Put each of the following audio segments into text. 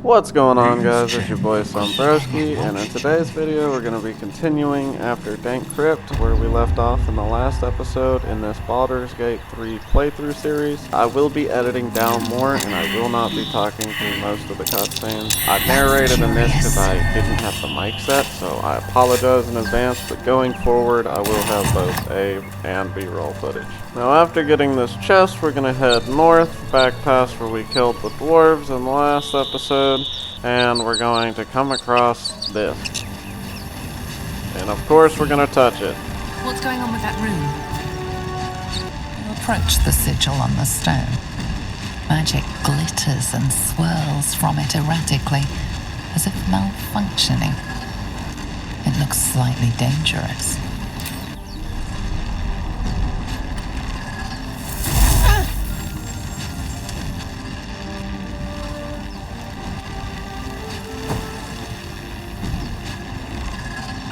What's going on, guys? It's your boy Sombroski, and in today's video we're going to be continuing after Dank Crypt, where we left off in the last episode in this Baldur's Gate 3 playthrough series. I will be editing down more, and I will not be talking through most of the cutscenes. I narrated in this because I didn't have the mic set, so I apologize in advance, but going forward I will have both A and B-roll footage. Now after getting this chest, we're going to head north, back past where we killed the dwarves in the last episode, and we're going to come across this. And of course we're going to touch it. What's going on with that room? You approach the sigil on the stone. Magic glitters and swirls from it erratically, as if malfunctioning. It looks slightly dangerous.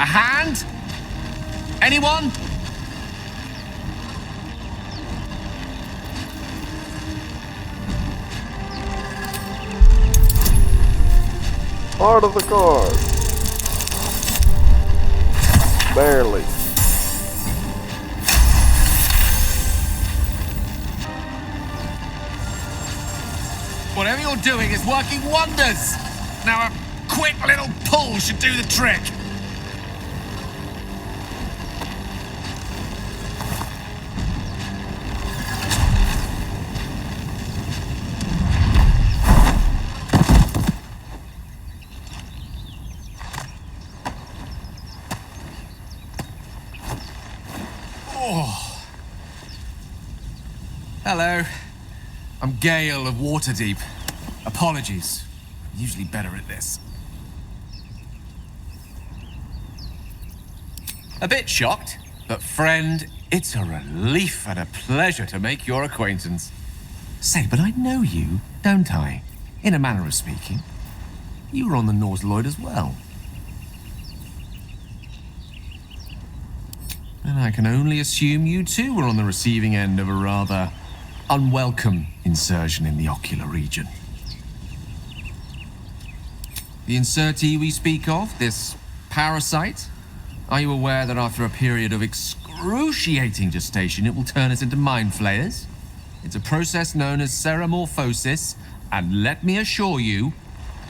A hand? Anyone? Part of the card. Barely. Whatever you're doing is working wonders. Now a quick little pull should do the trick. Oh. Hello. I'm Gale of Waterdeep. Apologies. I'm usually better at this. A bit shocked, but friend, it's a relief and a pleasure to make your acquaintance. Say, but I know you, don't I? In a manner of speaking. You were on the Norse Lloyd as well. And I can only assume you too were on the receiving end of a rather unwelcome insertion in the ocular region. The insertee we speak of, this parasite, are you aware that after a period of excruciating gestation it will turn us into Mind Flayers? It's a process known as ceremorphosis, and let me assure you,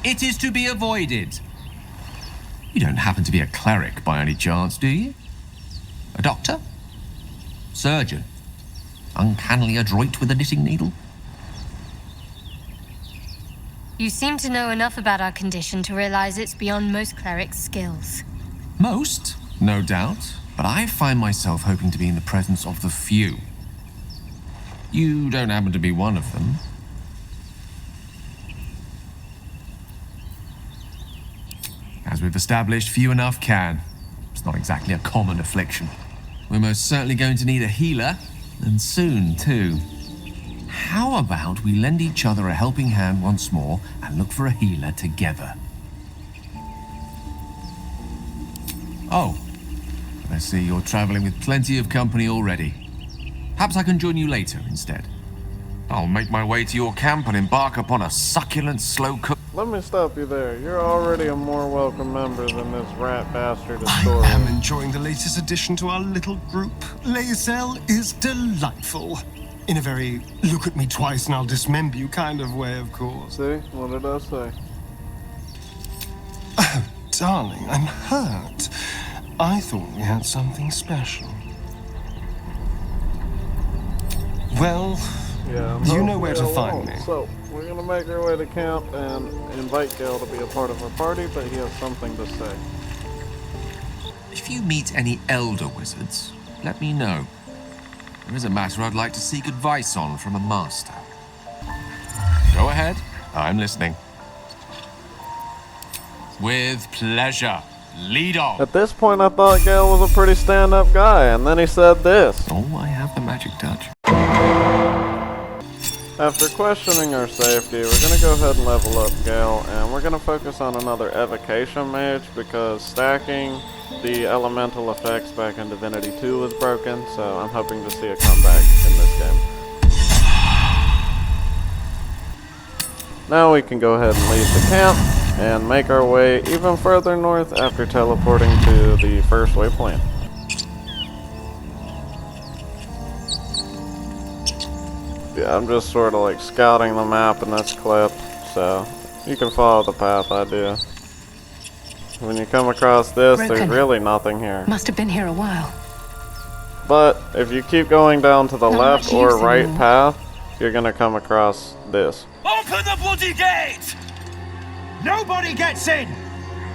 it is to be avoided. You don't happen to be a cleric by any chance, do you? A doctor? Surgeon? Uncannily adroit with a knitting needle? You seem to know enough about our condition to realize it's beyond most clerics' skills. Most, no doubt, but I find myself hoping to be in the presence of the few. You don't happen to be one of them. As we've established, few enough can. It's not exactly a common affliction. We're most certainly going to need a healer, and soon, too. How about we lend each other a helping hand once more and look for a healer together? Oh, I see you're traveling with plenty of company already. Perhaps I can join you later instead. I'll make my way to your camp and embark upon a succulent, slow-cook. Let me stop you there. You're already a more welcome member than this rat bastard I Astoria. am enjoying the latest addition to our little group. Lae'zel is delightful. In a very look at me twice and I'll dismember you kind of way, of course. See? What did I say? Oh, darling, I'm hurt. I thought we had something special. Well, Yeah, you know where to find me. So, we're gonna make our way to camp and invite Gale to be a part of our party, but he has something to say. If you meet any elder wizards, let me know. There is a matter I'd like to seek advice on from a master. Go ahead, I'm listening. With pleasure. Lead on. At this point, I thought Gale was a pretty stand-up guy, and then he said this. Oh, I have the magic touch. After questioning our safety, we're gonna go ahead and level up Gale, and we're gonna focus on another evocation mage because stacking the elemental effects back in Divinity 2 was broken, so I'm hoping to see a comeback in this game. Now we can go ahead and leave the camp and make our way even further north after teleporting to the first waypoint. Yeah, I'm just sort of like scouting the map in this clip, so you can follow the path I do. When you come across this, there's really nothing here. Must have been here a while. But if you keep going down to the left or right path, you're gonna come across this. Open the bloody gate! Nobody gets in!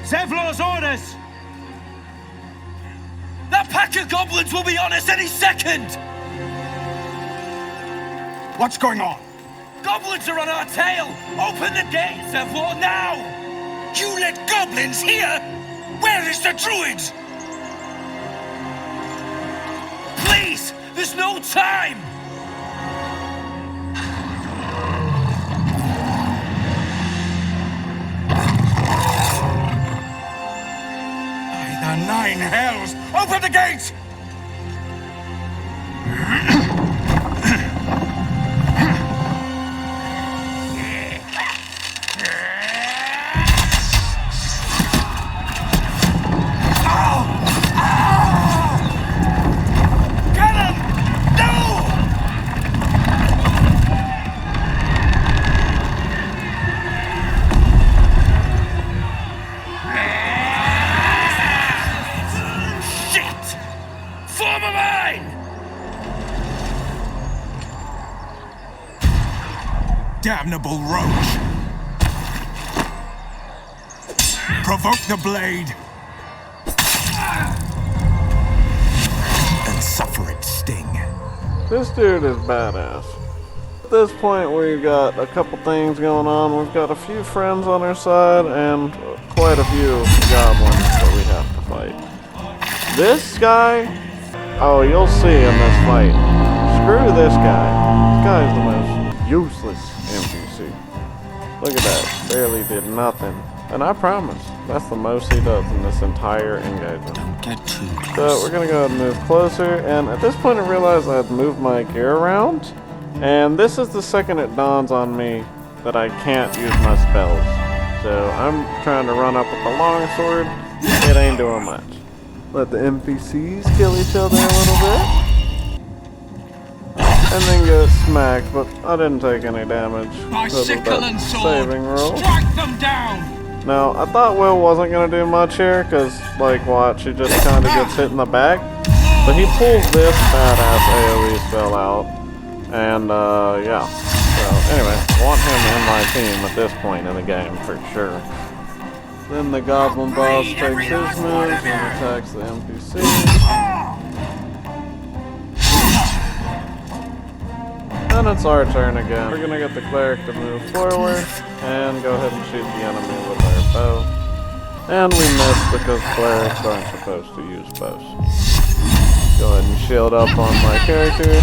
Zevlor's orders! That pack of goblins will be on us any second! What's going on? Goblins are on our tail! Open the gate, Zevlor, now! You let goblins here? Where is the druids? Please! There's no time! By the nine hells! Open the gate! Damnable roach! Provoke the blade and suffer its sting. This dude is badass. At this point, we've got a couple things going on. We've got a few friends on our side and quite a few goblins that we have to fight. This guy, oh, you'll see in this fight. Screw this guy. This guy is the most useless NPC. Look at that. Barely did nothing. And I promise, that's the most he does in this entire engagement. Don't get too close. So we're gonna go ahead and move closer, and at this point I realized I had moved my gear around, and this is the second it dawns on me that I can't use my spells. So I'm trying to run up with the longsword. It ain't doing much. Let the NPCs kill each other a little bit. And then get smacked, but I didn't take any damage. My sickle and sword! Saving roll. Strike them down! Now, I thought Will wasn't going to do much here, because, like, watch, he just kind of gets hit in the back. But he pulls this badass AoE spell out. And, yeah. So, anyway, want him in my team at this point in the game, for sure. Then the Goblin boss takes his moves and attacks the NPC. And it's our turn again. We're gonna get the cleric to move forward and go ahead and shoot the enemy with our bow. And we missed because clerics aren't supposed to use bows. Go ahead and shield up on my character.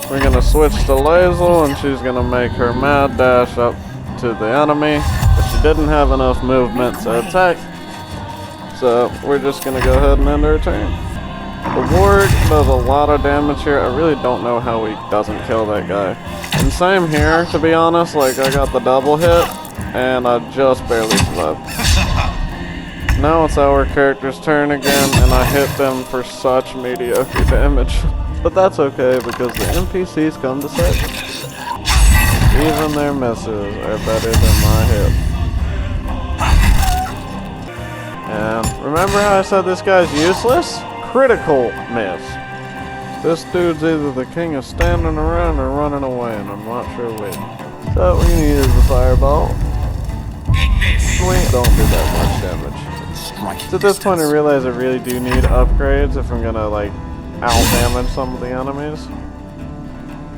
We're gonna switch to Lazel and she's gonna make her mad dash up to the enemy, but she didn't have enough movement to attack. So we're just gonna go ahead and end her turn. The ward does a lot of damage here. I really don't know how he doesn't kill that guy. And same here, to be honest. Like, I got the double hit, and I just barely survived. Now it's our character's turn again, and I hit them for such mediocre damage. But that's okay, because the NPCs come to save us. Even their misses are better than my hits. And remember how I said this guy's useless? Critical miss. This dude's either the king of standing around or running away, and I'm not sure which. So we're gonna use the fireball. We don't do that much damage. So at this point I realize I really do need upgrades if I'm gonna like out-damage some of the enemies.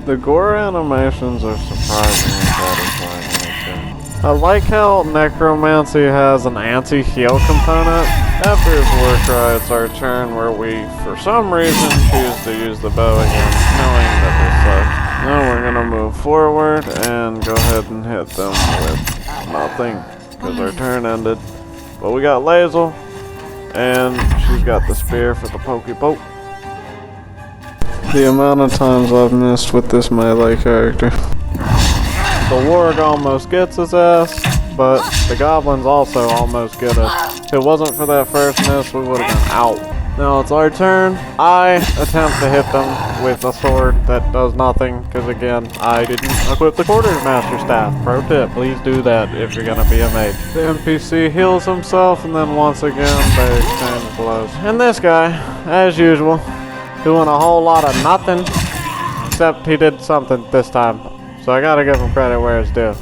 The gore animations are surprisingly satisfying in this game. I like how Necromancy has an anti-heal component. After his Warcry, it's our turn where we, for some reason, choose to use the bow again, knowing that this sucks. Now we're gonna move forward and go ahead and hit them with nothing, because our turn ended. But we got Lazel, and she's got the spear for the pokey poke. The amount of times I've missed with this melee character. The warg almost gets his ass, but the goblins also almost get us. If it wasn't for that first miss, we would have been out. Now it's our turn. I attempt to hit them with a sword that does nothing, because again, I didn't equip the quartermaster staff. Pro tip, please do that if you're gonna be a mage. The NPC heals himself, and then once again, they exchange blows. And this guy, as usual, doing a whole lot of nothing, except he did something this time. So I gotta give him credit where it's due.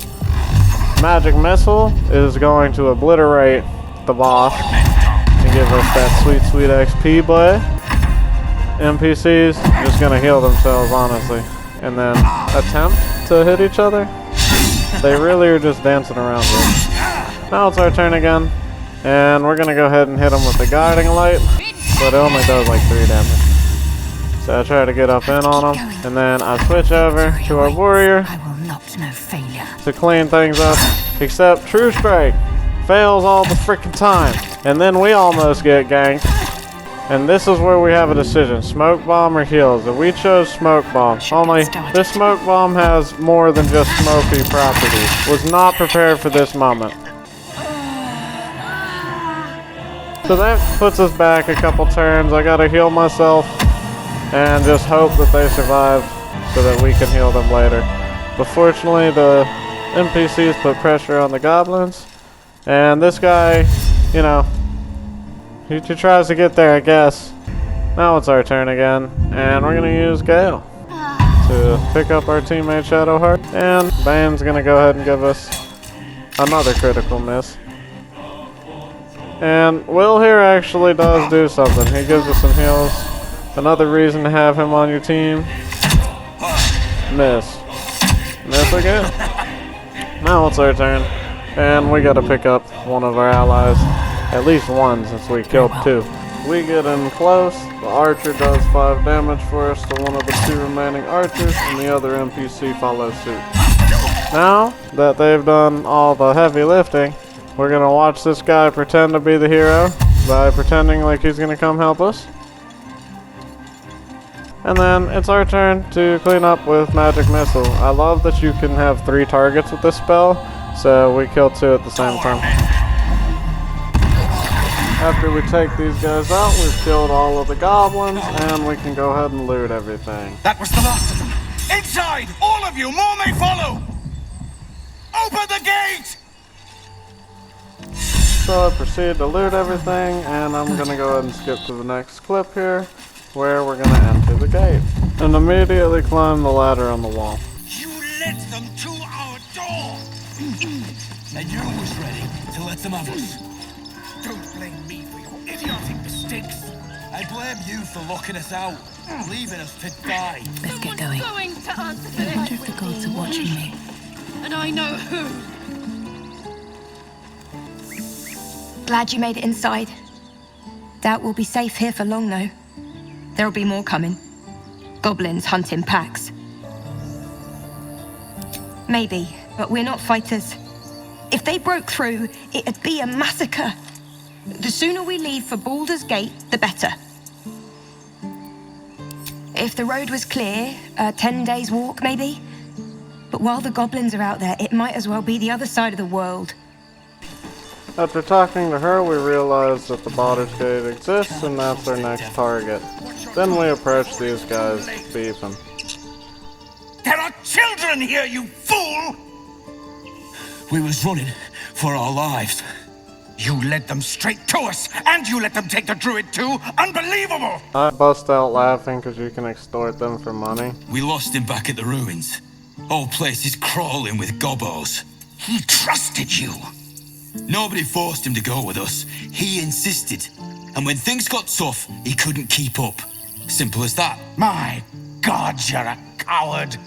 Magic Missile is going to obliterate the boss and give us that sweet, sweet XP, but NPCs just gonna heal themselves, honestly. And then attempt to hit each other. They really are just dancing around here. Now it's our turn again, and we're gonna go ahead and hit them with the Guiding Light, but it only does like 3 damage. So I try to get up in on him, and then I switch over to our warrior to clean things up, except True Strike fails all the freaking time. And then we almost get ganked. And this is where we have a decision, Smoke Bomb or Heals. And we chose Smoke Bomb. Only this Smoke Bomb has more than just smoky properties. Was not prepared for this moment. So that puts us back a couple turns. I gotta heal myself and just hope that they survive so that we can heal them later. But fortunately, the NPCs put pressure on the goblins, and this guy, you know, he tries to get there, I guess. Now it's our turn again, and we're gonna use Gale to pick up our teammate Shadowheart, and Bane's gonna go ahead and give us another critical miss. And Will here actually does do something. He gives us some heals. Another reason to have him on your team. Miss. Miss again. Now it's our turn, and we gotta pick up one of our allies. At least one, since we killed 2. We get in close. The archer does 5 damage for us to one of the 2 remaining archers, and the other NPC follows suit. Now that they've done all the heavy lifting, we're gonna watch this guy pretend to be the hero by pretending like he's gonna come help us. And then it's our turn to clean up with Magic Missile. I love that you can have 3 targets with this spell, so we kill 2 at the same time. After we take these guys out, we've killed all of the goblins, and we can go ahead and loot everything. That was the last of them. Inside! All of you! More may follow! Open the gate! So I proceed to loot everything, and I'm going to go ahead and skip to the next clip here, where we're going to enter the gate, and immediately climb the ladder on the wall. You led them to our door! And you was ready to let them have us. Don't blame me for your idiotic mistakes. I blame you for locking us out, leaving us to die. Let's get going. Going to answer for I wonder this. if the gods are watching me. And I know who. Glad you made it inside. Doubt we'll be safe here for long, though. There'll be more coming. Goblins hunting packs. Maybe, but we're not fighters. If they broke through, it'd be a massacre. The sooner we leave for Baldur's Gate, the better. If the road was clear, 10 days walk, maybe? But while the goblins are out there, it might as well be the other side of the world. After talking to her, we realize that the Baldur's Gate exists, and that's our next target. Then we approach these guys, beefing. There are children here, you fool! We was running for our lives. You led them straight to us, and you let them take the druid too? Unbelievable! I bust out laughing because you can extort them for money. We lost him back at the ruins. Whole place is crawling with gobos. He trusted you. Nobody forced him to go with us. He insisted. And when things got tough, he couldn't keep up. Simple as that. My God, you're a coward.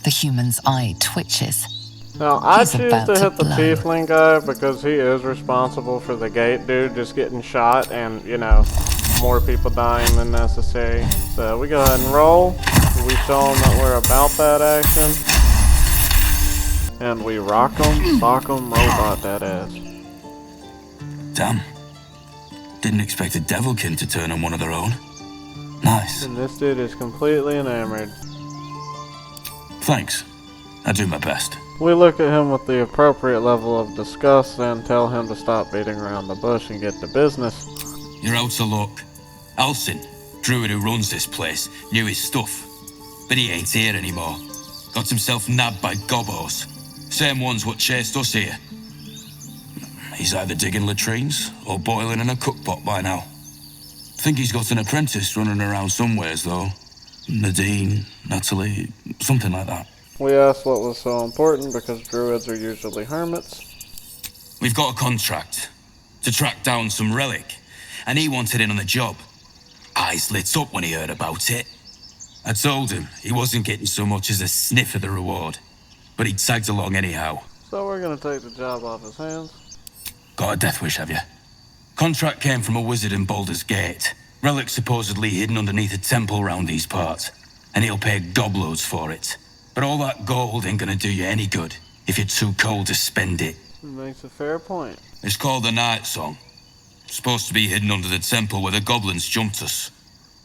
The human's eye twitches. Now, I He's choose about to to hit the blow. tiefling guy because he is responsible for the gate dude just getting shot and, you know, more people dying than necessary. So we go ahead and roll. We show them that we're about that action. And we rock them, sock them, robot that ass. Damn. Didn't expect a devilkin to turn on one of their own. Nice. And this dude is completely enamored. Thanks. I do my best. We look at him with the appropriate level of disgust and tell him to stop beating around the bush and get to business. You're out of luck. Alcin, druid who runs this place, knew his stuff. But he ain't here anymore. Got himself nabbed by gobos. Same ones what chased us here. He's either digging latrines or boiling in a cookpot by now. Think he's got an apprentice running around somewheres though. Nadine, Natalie, something like that. We asked what was so important because druids are usually hermits. We've got a contract to track down some relic, and he wanted in on the job. Eyes lit up when he heard about it. I told him he wasn't getting so much as a sniff of the reward, but he tagged along anyhow. So we're gonna take the job off his hands. Got a death wish, have you? Contract came from a wizard in Baldur's Gate. Relic supposedly hidden underneath a temple round these parts, and he'll pay gobloads for it. But all that gold ain't gonna do you any good if you're too cold to spend it. Makes a fair point. It's called the Night Song. Supposed to be hidden under the temple where the goblins jumped us.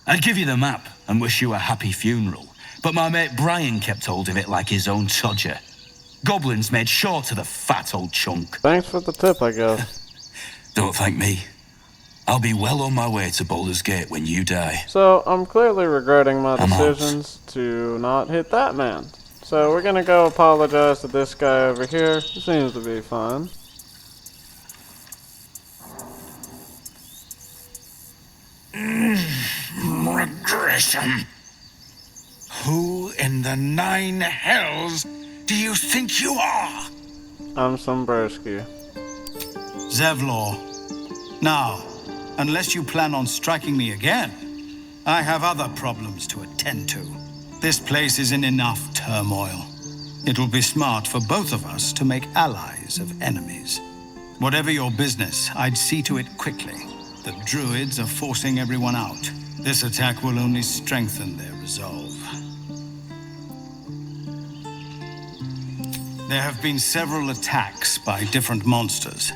I'd give you the map and wish you a happy funeral, but my mate Brian kept hold of it like his own todger. Goblins made sure to the fat old chunk. Thanks for the tip, I guess. Don't thank me. I'll be well on my way to Baldur's Gate when you die. So, I'm clearly regretting my decisions to not hit that man. So, we're gonna go apologize to this guy over here. He seems to be fine. Regression. Who in the 9 hells do you think you are? I'm Sombrowski. Zevlor. Now, unless you plan on striking me again, I have other problems to attend to. This place is in enough turmoil. It will be smart for both of us to make allies of enemies. Whatever your business, I'd see to it quickly. The druids are forcing everyone out. This attack will only strengthen their resolve. There have been several attacks by different monsters.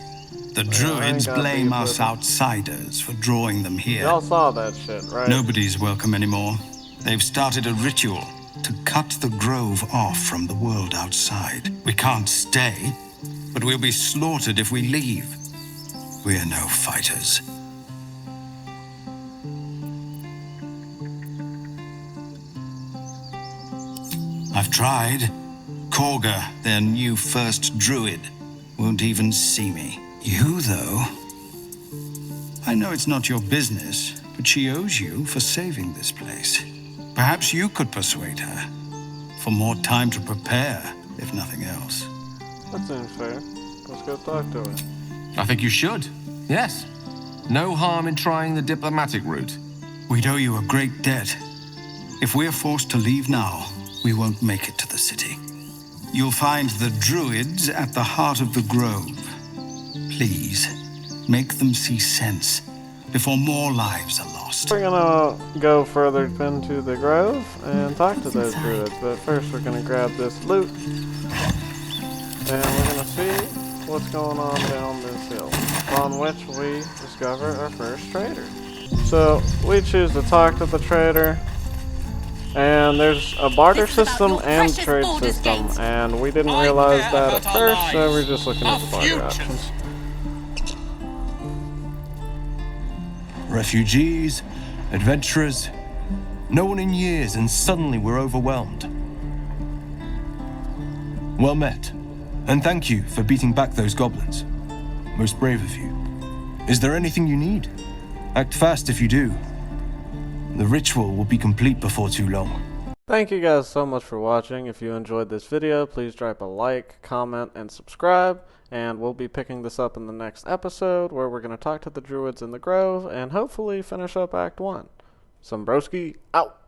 The druids blame us outsiders for drawing them here. Y'all saw that shit, right? Nobody's welcome anymore. They've started a ritual to cut the grove off from the world outside. We can't stay, but we'll be slaughtered if we leave. We're no fighters. I've tried. Korga, their new first druid, won't even see me. You, though, I know it's not your business, but she owes you for saving this place. Perhaps you could persuade her, for more time to prepare, if nothing else. That seems fair. Let's go talk to her. I think you should. Yes. No harm in trying the diplomatic route. We'd owe you a great debt. If we're forced to leave now, we won't make it to the city. You'll find the druids at the heart of the grove. Please, make them see sense before more lives are lost. We're gonna go further into the grove and talk to those druids, but first we're gonna grab this loot. And we're gonna see what's going on down this hill, on which we discover our first trader. So, we choose to talk to the trader. And there's a barter system and trade system, and we didn't realize that at first, so we're just looking at the barter options. Refugees, adventurers, no one in years, and suddenly we're overwhelmed. Well met, and thank you for beating back those goblins. Most brave of you. Is there anything you need? Act fast if you do. The ritual will be complete before too long. Thank you guys so much for watching. If you enjoyed this video, please drop a like, comment, and subscribe. And we'll be picking this up in the next episode, where we're going to talk to the druids in the grove and hopefully finish up Act 1. Sombrowski, out!